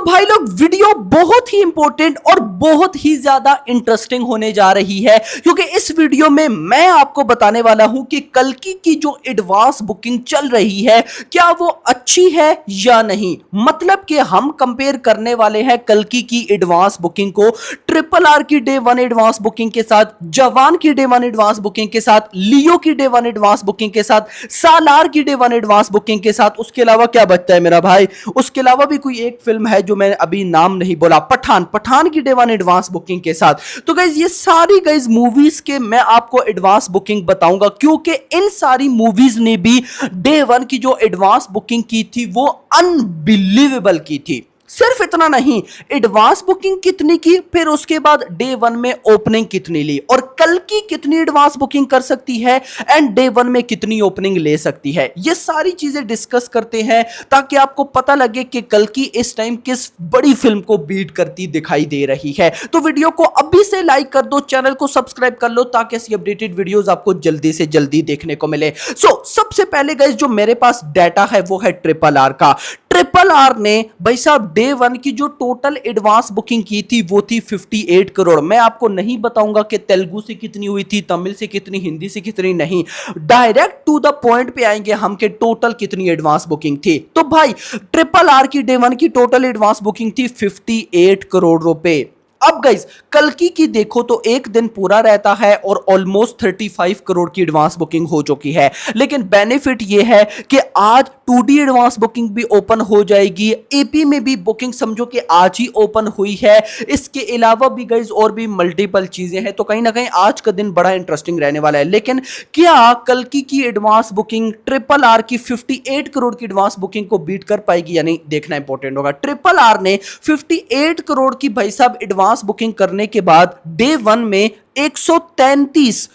भाई लोग वीडियो बहुत ही इंपॉर्टेंट और बहुत ही ज्यादा इंटरेस्टिंग होने जा रही है, क्योंकि इस वीडियो में मैं आपको बताने वाला हूं कि कल्कि की जो एडवांस बुकिंग चल रही है क्या वो अच्छी है या नहीं। मतलब कि हम कंपेयर करने वाले हैं कल्कि की एडवांस बुकिंग को ट्रिपल आर की डे वन एडवांस बुकिंग के साथ, जवान की डे वन एडवांस बुकिंग के साथ, लियो की डे वन एडवांस बुकिंग के साथ, सालार की डे वन एडवांस बुकिंग के साथ। उसके अलावा क्या बचता है मेरा भाई? उसके अलावा भी कोई एक फिल्म है जो मैंने अभी नाम नहीं बोला, पठान की डे वन एडवांस बुकिंग के साथ। तो गाइज ये सारी गाइज मूवीज के मैं आपको एडवांस बुकिंग बताऊंगा, क्योंकि इन सारी मूवीज ने भी डे वन की जो एडवांस बुकिंग की थी वो अनबिलीवेबल की थी। सिर्फ इतना नहीं, एडवांस बुकिंग कितनी की, फिर उसके बाद डे वन में ओपनिंग कितनी ली, और कल्कि कितनी एडवांस बुकिंग कर सकती है एंड डे वन में कितनी ओपनिंग ले सकती है। ये सारी चीजें डिस्कस करते हैं ताकि आपको पता लगे कि कल्कि इस टाइम किस बड़ी फिल्म को बीट करती दिखाई दे रही है। तो वीडियो को अभी से लाइक कर दो, चैनल को सब्सक्राइब कर लो ताकि ऐसी अपडेटेड वीडियोस आपको जल्दी से जल्दी देखने को मिले। सबसे पहले गाइस जो मेरे पास डाटा है वो है ट्रिपल आर का। ट्रिपल आर ने भाई साहब डे वन की जो टोटल एडवांस बुकिंग की थी वो थी 58 करोड़। मैं आपको नहीं बताऊंगा कि तेलुगु से कितनी हुई थी, तमिल से कितनी, हिंदी से कितनी, नहीं, डायरेक्ट टू द पॉइंट पे आएंगे हम कि टोटल कितनी एडवांस बुकिंग थी। तो भाई ट्रिपल आर की डे वन की टोटल एडवांस बुकिंग थी 58 करोड़ रुपए। अब गाइस कल्कि की देखो तो एक दिन पूरा रहता है और ऑलमोस्ट 35 करोड़ की एडवांस बुकिंग हो चुकी है। लेकिन बेनिफिट ये है कि आज 2D एडवांस बुकिंग भी ओपन हो जाएगी, एपी में भी बुकिंग समझो कि आज ही ओपन हुई है। इसके अलावा भी गाइस और भी मल्टीपल चीजें हैं, तो कहीं ना कहीं आज का दिन बड़ा इंटरेस्टिंग रहने वाला है। लेकिन क्या कल्कि की एडवांस बुकिंग ट्रिपल आर की 58 करोड़ की एडवांस बुकिंग को बीट कर पाएगी या नहीं, देखना इंपॉर्टेंट होगा। ट्रिपल आर ने 58 करोड़ की भाई साहब एडवांस बुकिंग करने के बाद डे वन में 133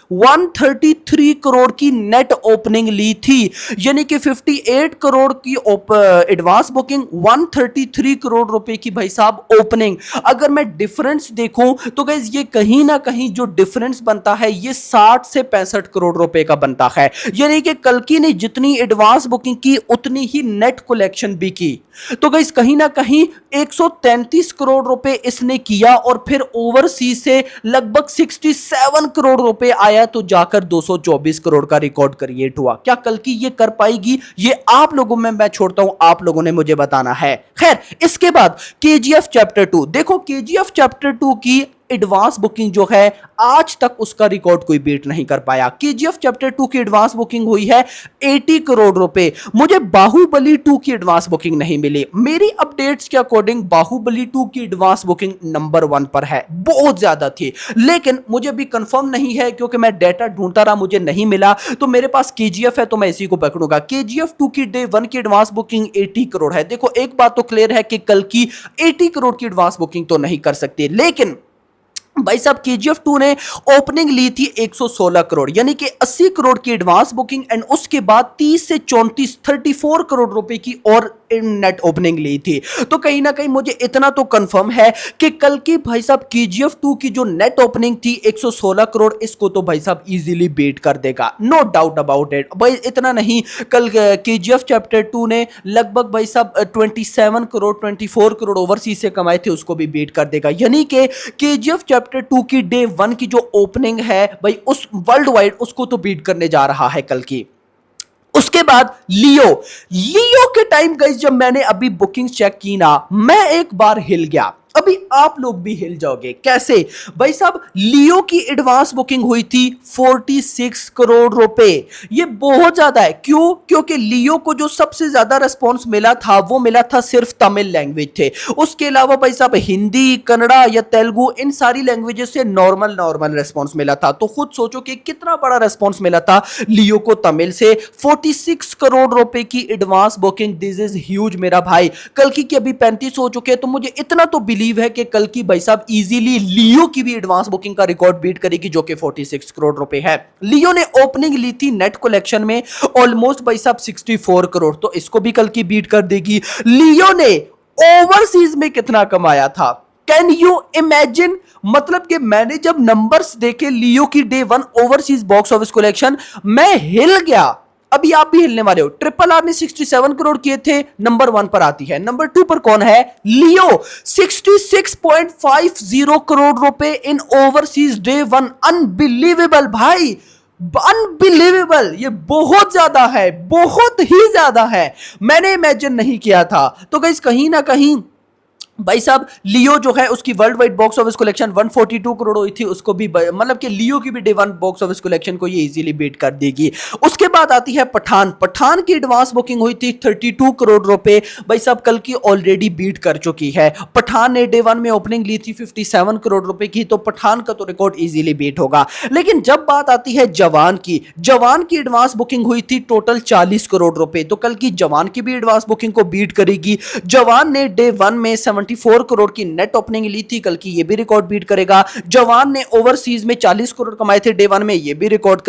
करोड़ की नेट ओपनिंग ली थी, यानी कि 58 करोड़ की एडवांस बुकिंग, 133 करोड़ रुपए की भाई साहब ओपनिंग। अगर मैं डिफरेंस देखूं तो गाइस ये कहीं ना कहीं जो डिफरेंस बनता है ये 60 से 65 करोड़ रुपए का बनता है। यानी कि कल्कि ने जितनी एडवांस बुकिंग की उतनी ही नेट कलेक्शन भी की। तो गाइस कहीं ना कहीं 133 करोड़ रुपए इसने किया और फिर ओवरसीज से लगभग 67 करोड़ रुपए आया, तो जाकर 224 करोड़ का रिकॉर्ड क्रिएट हुआ। क्या कल्कि ये कर पाएगी? ये आप लोगों में मैं छोड़ता हूं, आप लोगों ने मुझे बताना है। खैर इसके बाद केजीएफ चैप्टर 2 देखो, केजीएफ चैप्टर 2 की एडवांस बुकिंग जो है आज तक उसका रिकॉर्ड कोई बीट नहीं कर पाया। केजीएफ चैप्टर 2 की एडवांस बुकिंग हुई है 80 करोड़ रुपए। मुझे बाहुबली 2 की एडवांस बुकिंग नहीं मिली। मेरी अपडेट्स के अकॉर्डिंग बाहुबली 2 की एडवांस बुकिंग नंबर 1 पर है, बहुत ज्यादा थी, लेकिन मुझे भी कंफर्म नहीं है क्योंकि मैं डेटा ढूंढता रहा, मुझे नहीं मिला। तो मेरे पास केजीएफ है तो मैं इसी को पकड़ूंगा। केजीएफ 2 की डे 1 की एडवांस बुकिंग 80 करोड़ है। देखो एक बात तो क्लियर है कि कल्कि 80 करोड़ की एडवांस बुकिंग तो नहीं कर सकती, लेकिन भाई साहब केजीएफ 2 ने ओपनिंग ली थी 116 करोड़, यानी कि 80 करोड़ की एडवांस बुकिंग एंड उसके बाद 30 से 34 करोड़ रुपए की और नेट ओपनिंग ली थी। तो कहीं ना कहीं मुझे इतना तो कंफर्म है कि कल की भाई साहब केजीएफ 2 की जो नेट ओपनिंग थी 116 करोड़, इसको तो भाई साहब इजीली बीट कर देगा, नो डाउट अबाउट इट। भाई इतना नहीं, कल केजीएफ चैप्टर 2 ने लगभग भाई साहब 27 करोड़ 24 करोड़ ओवरसीज से कमाए थे, उसको भी बीट कर देगा। यानी कि केजीएफ चैप्टर 2 की डे 1 की जो ओपनिंग है भाई उस वर्ल्ड वाइड उसको तो बीट करने जा रहा है कल की। उसके बाद लियो के टाइम गाइस जब मैंने अभी बुकिंग चेक की ना, मैं एक बार हिल गया। अभी आप लोग भी हिल जाओगे। कैसे भाई साहब? लियो की एडवांस बुकिंग हुई थी 46 करोड़ रुपए। ये बहुत ज्यादा है। क्यों? क्योंकि लियो को जो सबसे ज्यादा रिस्पॉन्स मिला था वो मिला था सिर्फ तमिल लैंग्वेज थे। उसके अलावा भाई साहब हिंदी, कन्नड़ा या तेलुगु, इन सारी लैंग्वेजेस से नॉर्मल रिस्पॉन्स मिला था। तो खुद सोचो कि कितना बड़ा रिस्पॉन्स मिला था लियो को तमिल से। 46 करोड़ रुपए की advance booking, this is huge मेरा भाई। कल्कि की अभी 35 हो चुके हैं, तो मुझे इतना तो बिलीव है कि कल्कि भाई साहब इजीली लियो की भी एडवांस बुकिंग का रिकॉर्ड बीट करेगी, जो कि 46 करोड़ रुपए है। लियो ने ओपनिंग ली थी नेट कलेक्शन में ऑलमोस्ट भाई साहब 64 करोड़, तो इसको भी कल्कि बीट कर देगी। लियो ने ओवरसीज में कितना कमाया था, कैन यू इमेजिन? मतलब कि मैंने जब नंबर्स देखे लियो की day 1 overseas box office collection, मैं हिल गया। अभी आप भी हिलने वाले हो। ट्रिपल आर ने 67 करोड़ किए थे, नंबर 1 पर आती है। नंबर 2 पर कौन है? लियो, 66.50 करोड़ रुपए इन ओवरसीज डे 1। अनबिलीवेबल भाई, अनबिलीवेबल, ये बहुत ज्यादा है, बहुत ही ज्यादा है, मैंने इमेजिन नहीं किया था। तो गाइस कहीं ना कहीं भाई साहब लियो जो है उसकी world wide box office collection 142 crore हुई थी, उसको भी मतलब कि लियो की भी डे 1 बॉक्स ऑफिस कलेक्शन को ये इजीली बीट कर देगी। उसके बाद आती है पठान। पठान की एडवांस बुकिंग हुई थी 32 करोड़ रुपए, भाई साहब कल की ऑलरेडी बीट कर चुकी है। पठान ने डे 1 में ओपनिंग ली थी 57 करोड़ रुपए की, तो पठान का तो रिकॉर्ड इजीली बीट होगा। लेकिन जब बात आती है जवान की, जवान की एडवांस बुकिंग हुई थी टोटल 40 करोड़ रुपए, तो कल की जवान की भी एडवांस बुकिंग को बीट करेगी। जवान ने डे 1 में 74 करोड़ की नेट ओपनिंग ली थी, कल की ये भी रिकॉर्ड बीट करेगा। जवान ने ओवरसीज में 40 करोड़ कमाए थे डे 1 में, ये भी रिकॉर्ड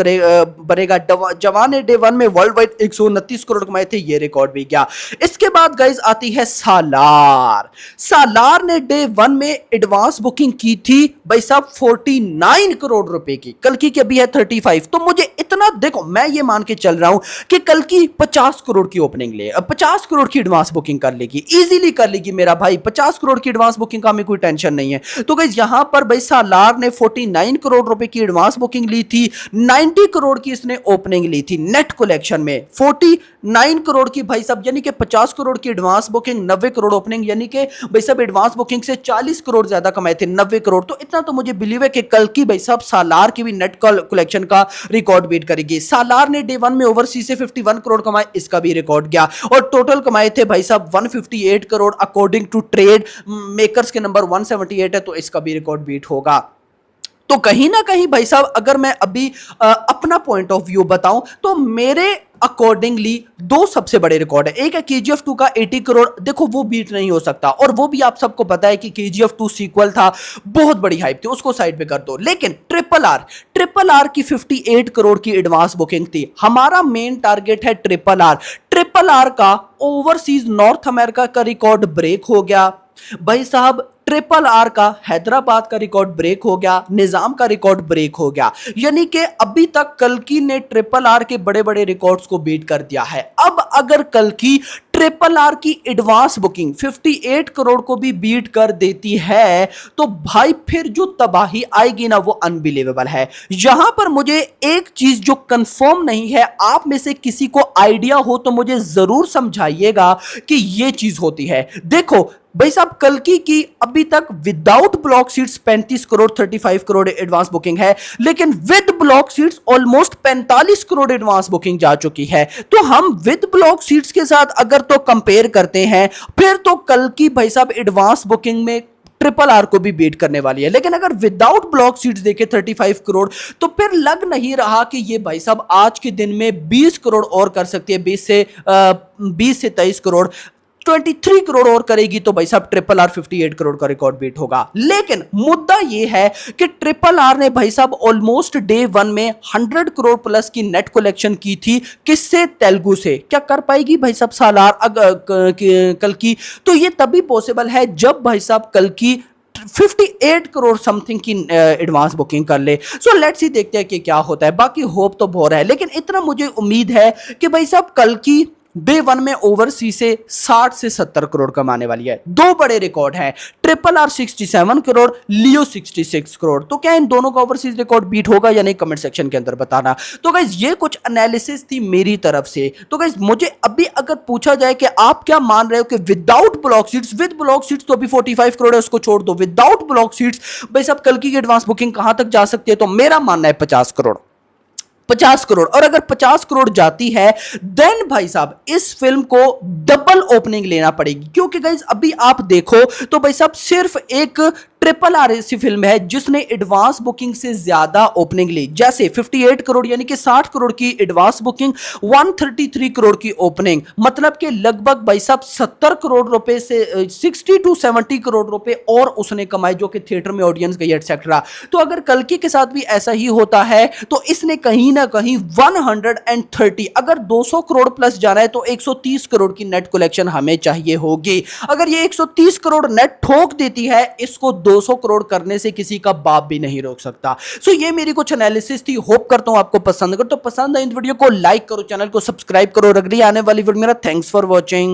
बनेगा। जवान ने डे 1 में वर्ल्ड वाइड 129 करोड़ कमाए थे, ये रिकॉर्ड भी गया। इसके बाद गाइस आती है सालार। सालार ने डे 1 में एडवांस बुकिंग की थी भाई साहब 49 करोड़ रुपए की, कल की अभी है 35। तो मुझे इतना देखो, मैं ये मान के चल रहा हूं कि कल की 50 करोड़ की ओपनिंग ले, 50 करोड़ की एडवांस बुकिंग कर लेगी, इजीली कर लेगी मेरा भाई। 50 करोड़ की एडवांस बुकिंग का हमें कोई टेंशन नहीं है। तो गाइस यहां पर भाई सालार ने 49 करोड़ रुपए की एडवांस बुकिंग ली थी, 90 करोड़ की इसने ओपनिंग ली थी नेट कलेक्शन में। 49 करोड़ की भाई साहब, यानी कि 50 करोड़ की एडवांस बुकिंग, 90 करोड़ ओपनिंग, यानी कि भाई साहब एडवांस बुकिंग से 40 करोड़ ज्यादा कमाए थे, 90 करोड़। तो इतना तो मुझे बिलीव है कि कल की भाई साहब सालार की भी नेट कलेक्शन का रिकॉर्ड बीट करेगी। सालार ने डे 1 में ओवरसीज से 51 करोड़ कमाए, इसका भी रिकॉर्ड गया। और टोटल कमाए थे भाई साहब 158 crore according to trade makers के नंबर 178 है, तो इसका भी रिकॉर्ड बीट होगा। तो कहीं ना कहीं भाई साहब अगर मैं अभी अपना पॉइंट ऑफ व्यू बताऊं तो मेरे अकॉर्डिंगली दो सबसे बड़े रिकॉर्ड है। एक है केजीएफ 2 का 80 करोड़, देखो वो बीट नहीं हो सकता, और वो भी आप सबको पता है कि केजीएफ 2 सीक्वल था, बहुत बड़ी हाइप थी, उसको साइड पे कर दो। लेकिन ट्रिपल आर की 58 करोड़ की एडवांस बुकिंग थी। हमारा मेन टारगेट है ट्रिपल आर का ओवरसीज नॉर्थ अमेरिका का रिकॉर्ड ब्रेक हो गया भाई साहब। ट्रिपल आर का हैदराबाद का रिकॉर्ड ब्रेक हो गया, निजाम का रिकॉर्ड ब्रेक हो गया, यानी कि अभी तक कल्कि ने ट्रिपल आर के बड़े बड़े रिकॉर्ड्स को बीट कर दिया है। अब अगर कल्कि ट्रिपल आर की एडवांस बुकिंग 58 करोड़ को भी बीट कर देती है तो भाई फिर जो तबाही आएगी ना वो अनबिलीवेबल है। यहां पर मुझे एक चीज जो कंफर्म नहीं है, आप में से किसी को आइडिया हो तो मुझे जरूर समझाइएगा कि ये चीज होती है। देखो भाई साहब कल्कि की अभी तक without block seats 35 crore 35 crore advance booking है, लेकिन with block seats almost 45 crore advance booking जा चुकी है। तो हम विद ब्लॉक सीट्स के साथ अगर तो कंपेयर करते हैं फिर तो कल्कि भाई साहब एडवांस बुकिंग में ट्रिपल आर को भी बीट करने वाली है। लेकिन अगर विदाउट ब्लॉक सीट्स देखे 35 करोड़ तो फिर लग नहीं रहा कि ये भाई साहब आज के दिन में 20 करोड़ और कर सकती है, 20 से 23 करोड़, 23 करोड़ और करेगी तो भाई साहब ट्रिपल आर 58 करोड़ का रिकॉर्ड बीट होगा। लेकिन मुद्दा यह है कि ट्रिपल आर ने भाई साहब ऑलमोस्ट डे 1 में 100 करोड़ प्लस की नेट कलेक्शन की थी, किससे? तेलुगु से। क्या कर पाएगी भाई साहब सालार कल की? तो ये तभी पॉसिबल है जब भाई साहब कल की 58 करोड़ समथिंग की एडवांस बुकिंग कर ले। सो लेट्स सी, देखते हैं कि क्या होता है। बाकी होप तो बहुत है, लेकिन इतना मुझे उम्मीद है कि भाई साहब कल की डे 1 में ओवरसीज से 60 से 70 करोड़ कमाने वाली है। दो बड़े रिकॉर्ड हैं, ट्रिपल आर 67 करोड़, लियो 66 करोड़। तो क्या इन दोनों का ओवरसीज रिकॉर्ड बीट होगा या नहीं, कमेंट सेक्शन के अंदर बताना। तो गाइज ये कुछ एनालिसिस थी मेरी तरफ से। तो गाइज मुझे अभी अगर पूछा जाए कि आप क्या मान रहे हो कि without block seats, with block seats तो अभी 45 करोड़ है, उसको छोड़ दो, विदाउट ब्लॉक सीट्स भाई साहब कल की एडवांस बुकिंग कहां तक जा सकती है? तो मेरा मानना है 50 करोड़। 50 करोड़, और अगर 50 करोड़ जाती है देन भाई साहब इस फिल्म को डबल ओपनिंग लेना पड़ेगी। क्योंकि गाइज अभी आप देखो तो भाई साहब सिर्फ एक ट्रिपल आर ऐसी फिल्म है जिसने एडवांस बुकिंग से ज्यादा ओपनिंग ली, जैसे 58 करोड़ यानी कि 60 करोड़ की एडवांस बुकिंग, 133 करोड़ की ओपनिंग, मतलब कि लगभग भाई साहब 70 करोड़ रुपए से 60 to 70 करोड़ रुपए और उसने कमाए, जो कि थिएटर में ऑडियंस गई एटसेट्रा। तो अगर कल्कि के साथ भी ऐसा ही होता है तो इसने कहीं ना कहीं 130, अगर 200 करोड़ प्लस जाना है तो 130 करोड़ की नेट कलेक्शन हमें चाहिए होगी। अगर ये 130 करोड़ नेट ठोक देती है, इसको 200 करोड़ करने से किसी का बाप भी नहीं रोक सकता। सो ये मेरी कुछ एनालिसिस थी, होप करता हूं आपको पसंद। अगर तो पसंद है इस वीडियो को लाइक करो, चैनल को सब्सक्राइब करो और अगली आने वाली वीडियो मेरा थैंक्स फॉर वॉचिंग।